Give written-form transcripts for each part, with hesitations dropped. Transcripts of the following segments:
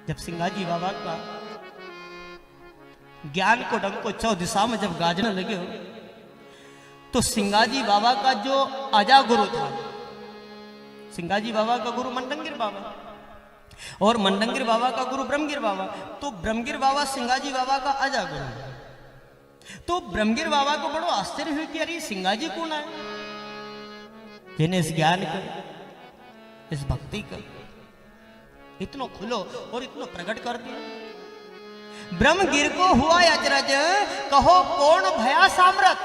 जब सिंगाजी बाबा का ज्ञान को डंको चौ दिशा में जब गाजने लगे हो, तो सिंगाजी बाबा का जो अजा गुरु था, सिंगाजी बाबा का गुरु मंडंगिर बाबा और मंडंगिर बाबा का गुरु ब्रह्मगिर बाबा, तो ब्रह्मगिर बाबा सिंगाजी बाबा का अजा गुरु। तो ब्रह्मगिर बाबा को बड़ो आश्चर्य हुई कि अरे सिंगाजी कौन है, जिन्हें इस ज्ञान का, इस भक्ति का इतना खुलो और इतना प्रकट कर दिया। ब्रह्मगिर को हुआ अचरज, कहो कौन भया साम्राट।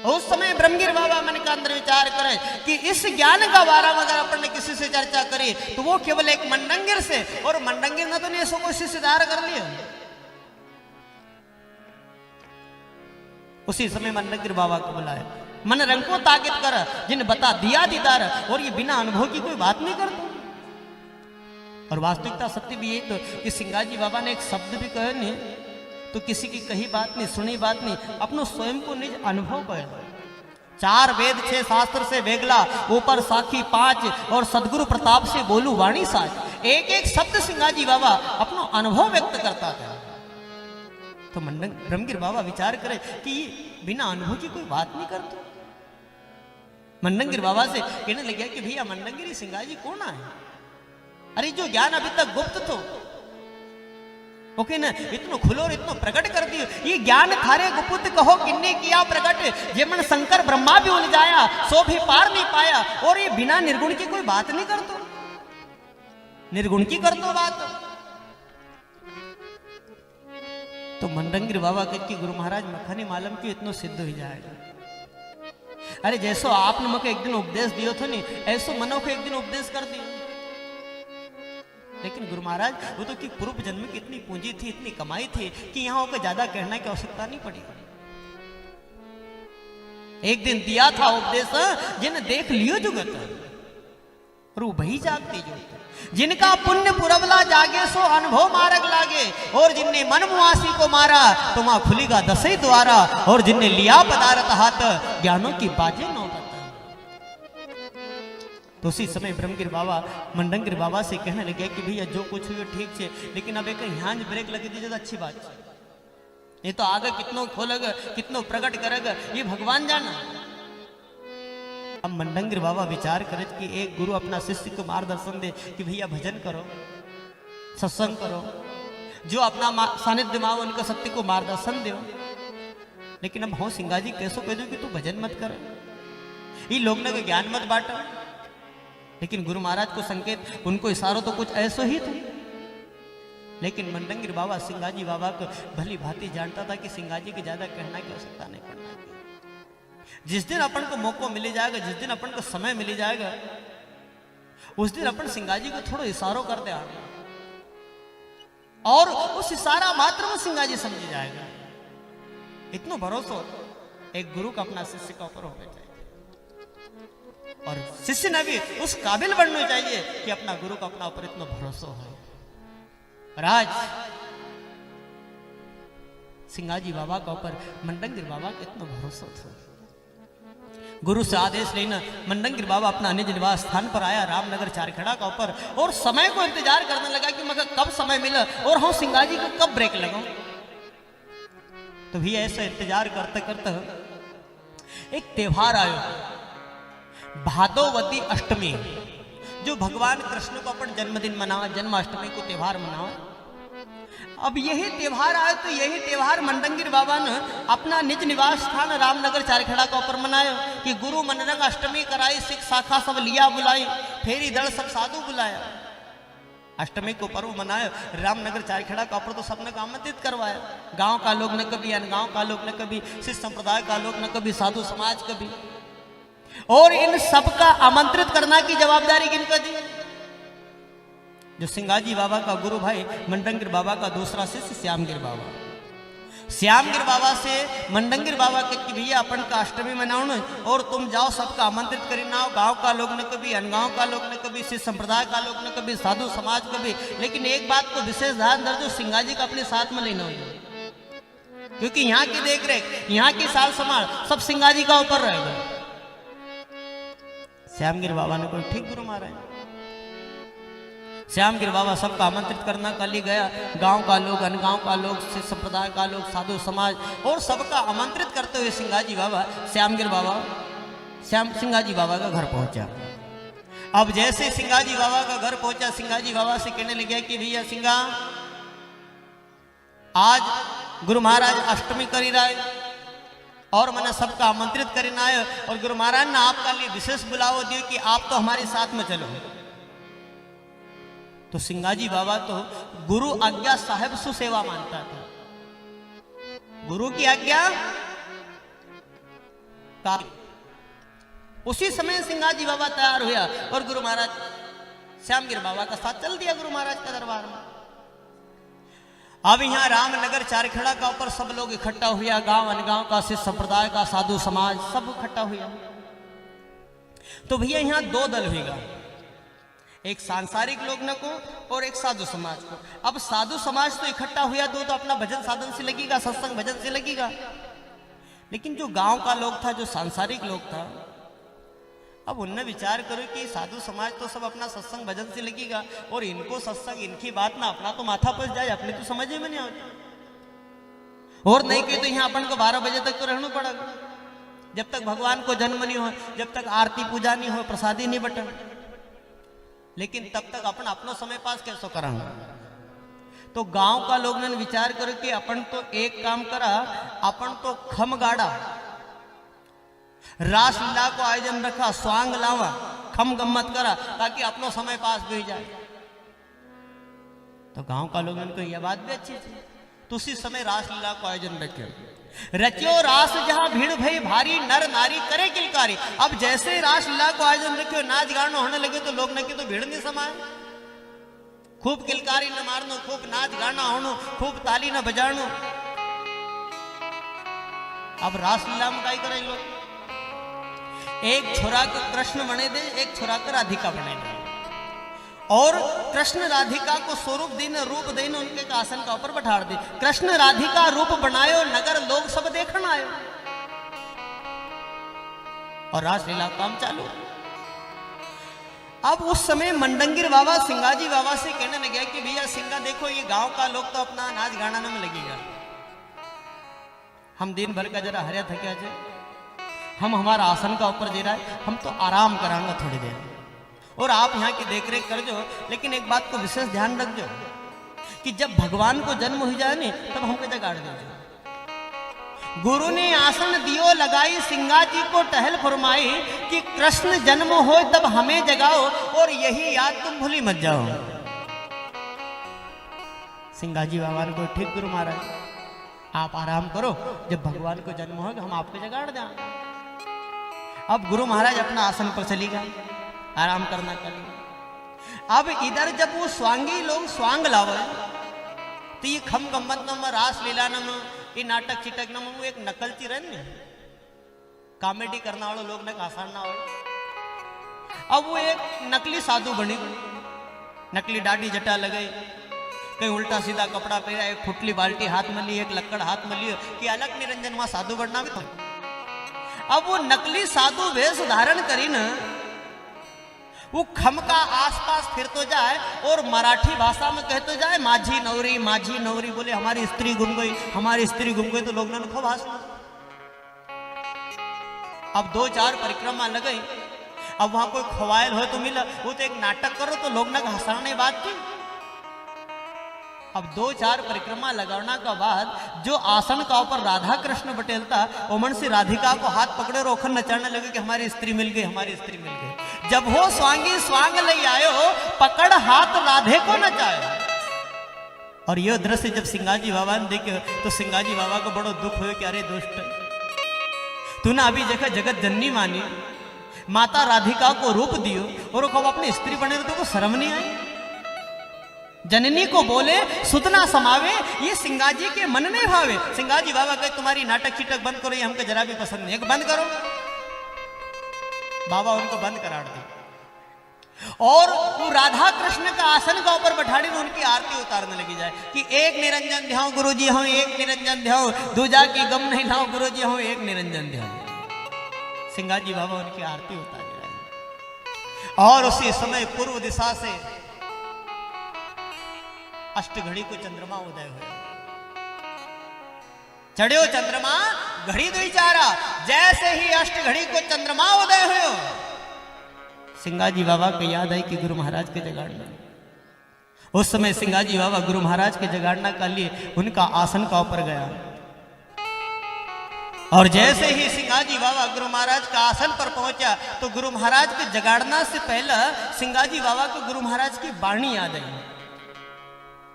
उस समय ब्रह्मगिर बाबा मन का अंदर विचार करे कि इस ज्ञान का बारे में अगर अपन ने किसी से चर्चा करी तो वो केवल एक मंडंगिर से, और मंडंगिर ने तो नहीं सो कोई शिष्यदार कर लिया। उसी समय मंडंगिर बाबा को बुलाया, मन रंग को ताकिद कर, जिन बता दिया दीदार, और ये बिना अनुभव की कोई बात नहीं करता। और वास्तविकता सत्य भी यही तो कि सिंगाजी बाबा ने एक शब्द भी कहे नहीं, तो किसी की कही बात नहीं, सुनी बात नहीं, अपनो स्वयं को निज अनुभव कहे। 4 वेद 6 शास्त्र से वेगला, ऊपर साखी 5, और सदगुरु प्रताप से बोलू वाणी साज। एक एक शब्द सिंगाजी बाबा अपनो अनुभव व्यक्त करता था। तो ब्रह्मगिर बाबा विचार करे कि बिना अनुभव की कोई बात नहीं करता। मंडंगिर बाबा से कहने लगे कि भैया मंडंगिरी सिंगाजी कौन है? अरे जो ज्ञान अभी तक गुप्त तो ओके ना, इतना खुलो और इतना प्रकट कर दियो। ये ज्ञान थारे गुप्त कहो किन्ने किया प्रकट, जेमन शंकर ब्रह्मा भी उलझाया सो भी पार नहीं पाया। और ये बिना निर्गुण की कोई बात नहीं करतो, निर्गुण की करतो बात। तो मंडंगिर बाबा कहते कि गुरु महाराज मखानी मालम की इतना सिद्ध हो जाएगा। अरे जैसो आपने मुझे एक दिन उपदेश दियो था नहीं, ऐसो मनो को एक दिन उपदेश कर दियो। लेकिन गुरु महाराज वो तो कि पूर्व जन्म की इतनी पूंजी थी, इतनी कमाई थी कि यहाँ होकर ज्यादा कहने की आवश्यकता नहीं पड़ी। एक दिन दिया था उपदेश, जिन्हें देख लियो जुगत, और वो वही जागती जो जिनका पुण्य पुरबला जागे सो अनुभव मार्ग लागे, और जिनने मन मुआसी को मारा तो वहां खुलेगा 10 द्वारा, और जिनने लिया पदार्थ हाथ ज्ञानों की बाजे नौबत। तो उसी समय ब्रह्मगिर बाबा मंडंगिर बाबा से कहने लगे कि भैया जो कुछ हुई ठीक है, लेकिन अब एक यहाँ ब्रेक लगी दीजिए तो अच्छी बात है। ये तो आगे कितनों खोलेगा, कितनों प्रकट करेगा, ये भगवान जाना। अब मंडंगिर बाबा विचार करे कि एक गुरु अपना शिष्य को मार्गदर्शन दे कि भैया भजन करो, सत्संग करो, जो अपना सानिध्य माओ उनको सत्य को मार्गदर्शन दो। लेकिन अब हो सिंगाजी कैसो कह दो कि तू भजन मत कर, ये लोग ने ज्ञान मत बांटो। लेकिन गुरु महाराज को संकेत, उनको इशारों तो कुछ ऐसो ही थे। लेकिन मंडंगिर बाबा सिंगाजी बाबा को भली भांति जानता था कि सिंगाजी की ज्यादा कहना की आवश्यकता नहीं पड़ना। जिस दिन अपन को मौका मिल जाएगा, जिस दिन अपन को समय मिल जाएगा, उस दिन अपन सिंगाजी को थोड़ा इशारों कर दे, और उस इशारा मात्र में सिंगाजी समझ जाएगा। इतना भरोसा एक गुरु का अपना शिष्य का ऊपर होना चाहिए, और शिष्य ने भी उस काबिल बनना चाहिए कि अपना गुरु का अपना ऊपर इतना भरोसा हो। राज सिंगाजी बाबा का ऊपर मंडंगिर बाबा का इतना भरोसा था। गुरु से आदेश लेना मंडंगिर बाबा अपना निज निवास स्थान पर आया, रामनगर चारखेड़ा का ऊपर, और समय को इंतजार करने लगा कि मगर कब समय मिला और हम सिंगाजी को कब ब्रेक लगाऊं। तो भी ऐसा इंतजार करते करते एक त्योहार आयो, भादोवती अष्टमी, जो भगवान कृष्ण को अपन जन्मदिन मनावा, जन्माष्टमी को त्योहार मनावा। अब यही त्योहार आए तो यही त्योहार मंडंगिर बाबा ने अपना निज निवास स्थान रामनगर चारखेड़ा का ऊपर मनाया कि गुरु मनरंग अष्टमी कराई, सिख शाखा सब लिया बुलाई, फेरी दल सब साधु बुलाया। अष्टमी को पर्व मनाया, रामनगर चारखेड़ा का ऊपर तो सबने आमंत्रित करवाया। गांव का लोग न कभी, अनगांव का लोग न कभी, सिख संप्रदाय का लोग न कभी, साधु समाज कभी, और इन सबका आमंत्रित करना की जवाबदारी किनको दी? जो सिंगाजी बाबा का गुरु भाई मंडंगिर बाबा का दूसरा शिष्य श्यामगिर बाबा। श्यामगिर बाबा से मंडंगिर बाबा के कि भैया अपन का अष्टमी मनाओ न, और तुम जाओ सबका आमंत्रित करी ना, गांव का लोग न कभी, अनगांव का लोग न कभी, सिख संप्रदाय का लोग न कभी, साधु समाज कभी। लेकिन एक बात को विशेष ध्यान दर्जो, सिंगाजी का अपने साथ में लेना हो, क्योंकि यहाँ की देख रेख, यहाँ की साल समाल सब सिंगाजी का ऊपर रहेगा। श्यामगिर बाबा ने कोई ठीक गुरु महाराज। श्यामगिरी बाबा सबका आमंत्रित करना कल ही गया। गांव का लोग, अनगांव का लोग, सिख संप्रदाय का लोग, साधु समाज और सबका आमंत्रित करते हुए सिंगाजी बाबा श्यामगिरी बाबा सिंगाजी बाबा का घर पहुंचा। अब जैसे सिंगाजी बाबा का घर पहुंचा, सिंगाजी बाबा से कहने लगे कि भैया सिंगा, आज गुरु महाराज अष्टमी करी रहे और मैंने सबका आमंत्रित करना है और गुरु महाराज ने आपका लिए विशेष बुलावा दियो कि आप तो हमारे साथ में चलो। तो सिंगाजी बाबा तो गुरु आज्ञा साहेब सुसेवा मानता था। गुरु की आज्ञा का उसी समय सिंगाजी बाबा तैयार हुआ और गुरु महाराज श्यामगिरी बाबा का साथ चल दिया गुरु महाराज का दरबार में। अब यहाँ रामनगर चारखेड़ा का ऊपर सब लोग इकट्ठा हुआ, गांव अनगांव का, सिख संप्रदाय का, साधु समाज सब इकट्ठा हुआ। तो भैया यहाँ दो दल हुएगा, एक सांसारिक लोग न को और एक साधु समाज को। अब साधु समाज तो इकट्ठा हुआ दो, तो अपना भजन साधन से लगेगा, सत्संग भजन से लगेगा। लेकिन जो गांव का लोग था, जो सांसारिक लोग था, अब उनने विचार करो कि साधु समाज तो सब अपना सत्संग भजन से लगेगा और इनको सत्संग, इनकी बात ना अपना तो माथा पस जाए, अपने तो समझ में नहीं आता। और नहीं कही तो यहाँ अपन को 12 बजे तक तो रहना पड़ेगा, जब तक भगवान को जन्म नहीं हो, जब तक आरती पूजा नहीं हो, प्रसादी नहीं बटन। लेकिन तब तक अपन अपनो समय पास कैसे करांगे। तो गांव का लोग ने विचार करो कि अपन तो एक काम करा, अपन तो खम गाड़ा, रासलीला को आयोजन रखा, स्वांग लावा, खम गम्मत करा ताकि अपनो समय पास भी जाए। तो गांव का लोगों को यह बात भी अच्छी थी। तो उसी समय रासलीला को आयोजन रखे, रचो रास जहां भीड़ भई भारी, नर नारी करे किलकारी। अब जैसे रासलीला को आयोजन रखे, नाच गाना होने लगे तो लोग न की तो भीड़ नहीं समाये, खूब किलकारी न मारनो, खूब नाच गाना होनो, खूब ताली न बजानो। अब रासलीला में क्या करे लोग, एक छोरा को कृष्ण बने दे, एक छोरा को राधिका बने दे, और कृष्ण राधिका को स्वरूप देने, रूप देने, उनके आसन का ऊपर बैठा दे। कृष्ण राधिका रूप बनायो, नगर लोग सब देखना आयो, और रासलीला काम चालू। अब उस समय मंडंगिर बाबा सिंगाजी बाबा से कहने लगे कि भैया सिंगा देखो, ये गांव का लोग तो अपना नाच गाना में लगेगा, हम दिन भर का जरा हरिया थकिया जाए, हम हमारा आसन का ऊपर दे रहा है, हम तो आराम करांगा थोड़ी देर, और आप यहाँ की देख रेख कर जो। लेकिन एक बात को विशेष ध्यान रख जो कि जब भगवान को जन्म हो जाए नहीं तब हमको जगाड़ दीजिए। गुरु ने आसन दियो लगाई, सिंगा जी को टहल फरमाई कि कृष्ण जन्म हो तब हमें जगाओ, और यही याद तुम भूली मत जाओ। सिंगा जी बाबा को ठीक गुरु महाराज आप आराम करो, जब भगवान को जन्म होगा हम आपको जगाड़ देंगे। अब गुरु महाराज अपना आसन पर चली गए, आराम करना कर। अब इधर जब वो स्वांगी लोग स्वांग लावे तो ये खम गम्मत नम, रास लीला नम, ये नाटक चिटक नम, वो एक नकलची रहे, कॉमेडी करना वाले लोग ने आसान ना हो। अब वो एक नकली साधु बनी, नकली दाढ़ी जटा लगाई, कहीं उल्टा सीधा कपड़ा पहना, एक फुटली बाल्टी हाथ में ली, एक लक्कड़ हाथ में ली, कि अलग निरंजन वहां साधु बनना भी था। अब वो नकली साधु वेश धारण करी न, वो खम का आसपास फिर तो जाए और मराठी भाषा में कहते जाए माझी नवरी, माझी नवरी, बोले हमारी स्त्री गुम गई, हमारी स्त्री गुम गई। तो लोग ने खूब हंसना। अब 2-4 परिक्रमा लगे, अब वहां कोई खवायल हो तो मिला, वो तो एक नाटक करो तो लोग ने हंसाने बात की। अब 2-4 परिक्रमा लगाना का बाद जो आसन का ऊपर राधा कृष्ण बटेल था, ओमन से राधिका को हाथ पकड़े और ओखन नचाने लगे कि हमारी स्त्री मिल गई, हमारी स्त्री मिल गई। जब हो स्वांगी स्वांग ले आयो, पकड़ हाथ राधे को नचायो। और यह दृश्य जब सिंगाजी बाबा ने देखे तो सिंगाजी बाबा को बड़ो दुख हुआ कि अरे दुष्ट, तूने अभी देखा जगत जननी मानी, माता राधिका को रूप दियो और वो अपनी स्त्री बने तो को शर्म नहीं आई। जननी को बोले सुतना समावे, ये सिंगाजी के मन में भावे। सिंगाजी बाबा कहे तुम्हारी नाटक चिटक बंद करो, ये हमको जरा भी पसंद नहीं है, बंद करो। बाबा उनको बंद करा दी और वो राधा कृष्ण का आसन का ऊपर बैठाड़ी में उनकी आरती उतारने लगी जाए कि एक निरंजन ध्याओ गुरु जी हो, एक निरंजन ध्याओ, दूजा की गम नहीं लाओ गुरु जी हो, एक निरंजन ध्याओ। सिंगाजी बाबा उनकी आरती उतार रहे और उसी समय पूर्व दिशा से अष्ट घड़ी को चंद्रमा उदय हुआ। चढ़ियो चंद्रमा घड़ी दुई चारा, जैसे ही अष्ट घड़ी को चंद्रमा उदय हुयो, सिंगाजी बाबा को याद आई कि गुरु महाराज के जगाड़ना। उस समय सिंगाजी बाबा गुरु महाराज के जगाड़ना के लिए उनका आसन का ऊपर गया, और जैसे ही सिंगाजी बाबा गुरु महाराज का आसन पर पहुंचा तो गुरु महाराज के जगाड़ना से पहले सिंगाजी बाबा को गुरु महाराज की वाणी याद आई।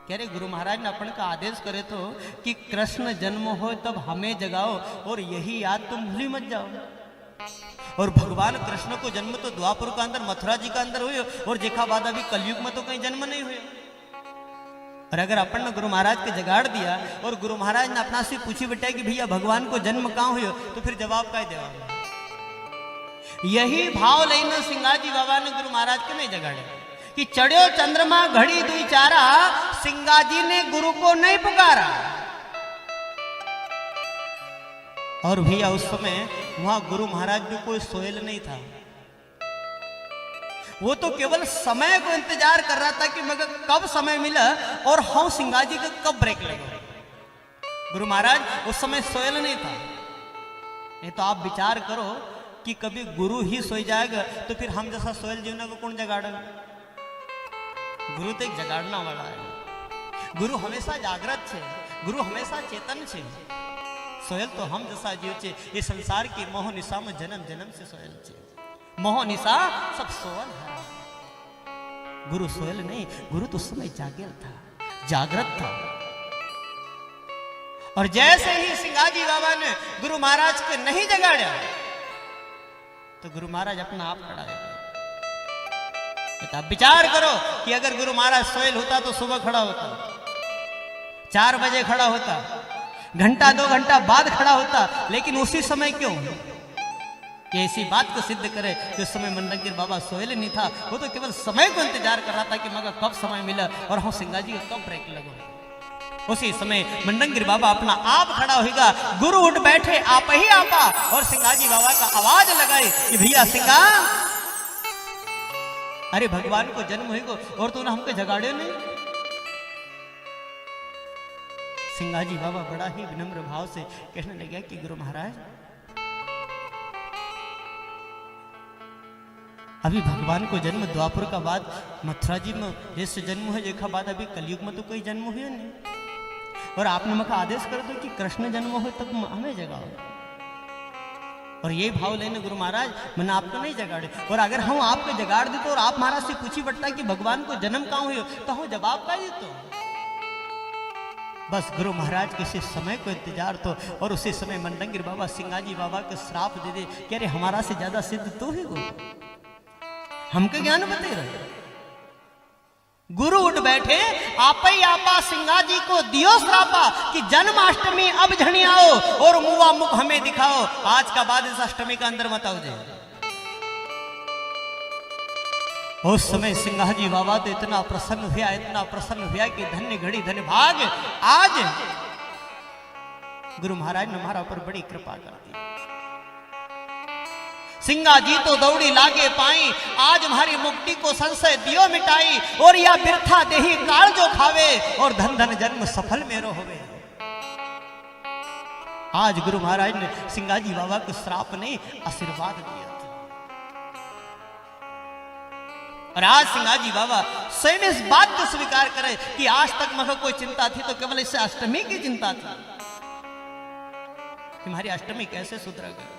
कह रहे गुरु महाराज ने अपन का आदेश करे तो कि कृष्ण जन्म हो तब हमें जगाओ, और यही याद तुम भूली मत जाओ। और भगवान कृष्ण को जन्म तो द्वापुर का अंदर मथुरा जी का अंदर हुए, और देखा बाद अभी कलयुग में तो कहीं जन्म नहीं हुए। और अगर अपन ने गुरु महाराज के जगाड़ दिया और गुरु महाराज ने अपना से पूछी बेटा कि भैया भगवान को जन्म कहाँ हुए, तो फिर जवाब का देवा। यही भाव लेना सिंगाजी बाबा ने गुरु महाराज के नहीं जगाड़े कि चढ़ियो चंद्रमा घड़ी दुई चारा, सिंगाजी ने गुरु को नहीं पुकारा। और भैया उस समय वहां गुरु महाराज भी कोई सोयल नहीं था, वो तो केवल समय को इंतजार कर रहा था कि मगर कब समय मिला और हम सिंगाजी का कब ब्रेक लगे। गुरु महाराज उस समय सोयल नहीं था। ये तो आप विचार करो कि कभी गुरु ही सोई जाएगा तो फिर हम जैसा सोयल जीवन को कौन जगाड़ेगा। गुरु तो एक जगाड़ना वाला है। गुरु हमेशा जागृत है, गुरु हमेशा चेतन है। सोयल तो हम जैसा जीव छे, ये संसार की मोह निशा में जन्म जन्म से सोयल छे। मोह निशा सब सोयल है, गुरु सोयल नहीं। गुरु तो उस समय जागेल था, जागृत था। और जैसे ही सिंगाजी बाबा ने गुरु महाराज के नहीं जगाड़ा तो गुरु महाराज अपना आप खड़ा है। आप विचार करो कि अगर गुरु महाराज सोयल होता तो सुबह खड़ा होता, 4 बजे खड़ा होता, घंटा 2 घंटा बाद खड़ा होता, लेकिन उसी समय क्यों? कि ऐसी बात को सिद्ध करे कि उस समय मंडंगिर बाबा सोयल नहीं था, वो तो केवल समय को इंतजार कर रहा था कि मगर कब समय मिला और हम सिंगाजी को कब ब्रेक लगो। उसी समय मंडंगिर बाबा अपना आप खड़ा होगा, गुरु उठ बैठे आप ही आपा, और सिंगाजी बाबा का आवाज लगाई कि भैया सिंगा, अरे भगवान को जन्म होगा और तूने हमको जगाड़े नहीं। सिंगाजी बाबा बड़ा ही विनम्र भाव से कहने लगे कि गुरु महाराज, अभी भगवान को जन्म द्वापुर का बाद मथुरा जी में जैसे जन्म है, देखा बाद अभी कलयुग में तो कोई जन्म हुआ नहीं। और आपने मका आदेश कर दो कि कृष्ण जन्म हो तब हमें जगाओ। और ये भाव लेने गुरु महाराज मैंने आपको नहीं जगाड़े, और अगर हम आपको जगाड़ दे तो और आप महाराज से पूछी बटता कि भगवान को जन्म कहाँ हुए तो हम जवाब का देते। बस गुरु महाराज किसी समय को इंतजार तो, और उसी समय मंडंगिर बाबा सिंगाजी बाबा को श्राप दे दे कि अरे हमारा से ज्यादा सिद्ध तो ही हो, हमके ज्ञान बते रहे। गुरु उठ बैठे आप ही आपा, सिंगाजी को दियो श्रापा कि जन्माष्टमी अब झणी आओ और मुआ मुख हमें दिखाओ, आज का बाद इस अष्टमी का अंदर मत आओ जाए। उस समय सिंगाजी बाबा तो इतना प्रसन्न हुआ, इतना प्रसन्न हुआ कि धन्य घड़ी धन्य भाग, आज गुरु महाराज ने हमारा ऊपर बड़ी कृपा कर दी। सिंगाजी तो दौड़ी लागे पाई, आज हमारी मुक्ति को संशय दियो मिटाई, और या बिरथा देही काल जो खावे और धन धन जन्म सफल मेरो होवे। आज गुरु महाराज ने सिंगाजी बाबा को श्राप नहीं आशीर्वाद दिया था। और आज सिंगाजी बाबा स्वयं इस बात को स्वीकार करे कि आज तक मुझे कोई चिंता थी तो केवल इससे अष्टमी की चिंता थी कि हमारी अष्टमी कैसे सुधरेगा।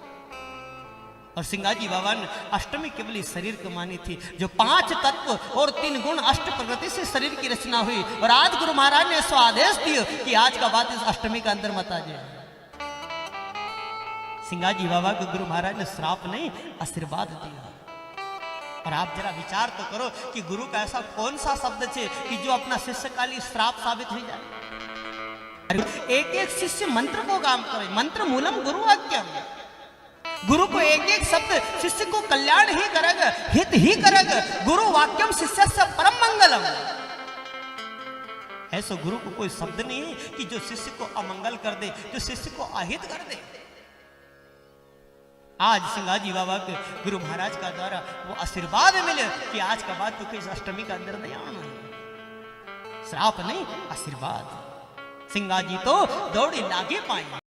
और सिंगाजी बाबा ने अष्टमी केवल इस शरीर को मानी थी, जो 5 तत्व और 3 गुण अष्ट प्रकृति से शरीर की रचना हुई। और आज गुरु महाराज ने ऐसा आदेश दिया कि आज का बाद इस अष्टमी के अंदर मत आ जाए। सिंगाजी बाबा को गुरु महाराज ने श्राप नहीं आशीर्वाद दिया। और आप जरा विचार तो करो कि गुरु का ऐसा कौन सा शब्द है कि जो अपना शिष्य का लिए श्राप साबित हो जाए। एक एक शिष्य मंत्र को काम करे, मंत्र मूलम गुरु आज्ञा। गुरु को एक एक शब्द शिष्य को कल्याण ही करेगा, हित ही करेगा। गुरु वाक्यम शिष्य से परम मंगलम। ऐसा गुरु को कोई शब्द नहीं है कि जो शिष्य को अमंगल कर दे, जो शिष्य को अहित कर दे। आज सिंगाजी बाबा के गुरु महाराज का द्वारा वो आशीर्वाद मिले कि आज का बाद तो किस अष्टमी का अंदर नहीं आना है। श्राप नहीं आशीर्वाद। सिंगा जी तो दौड़े लागे पाए।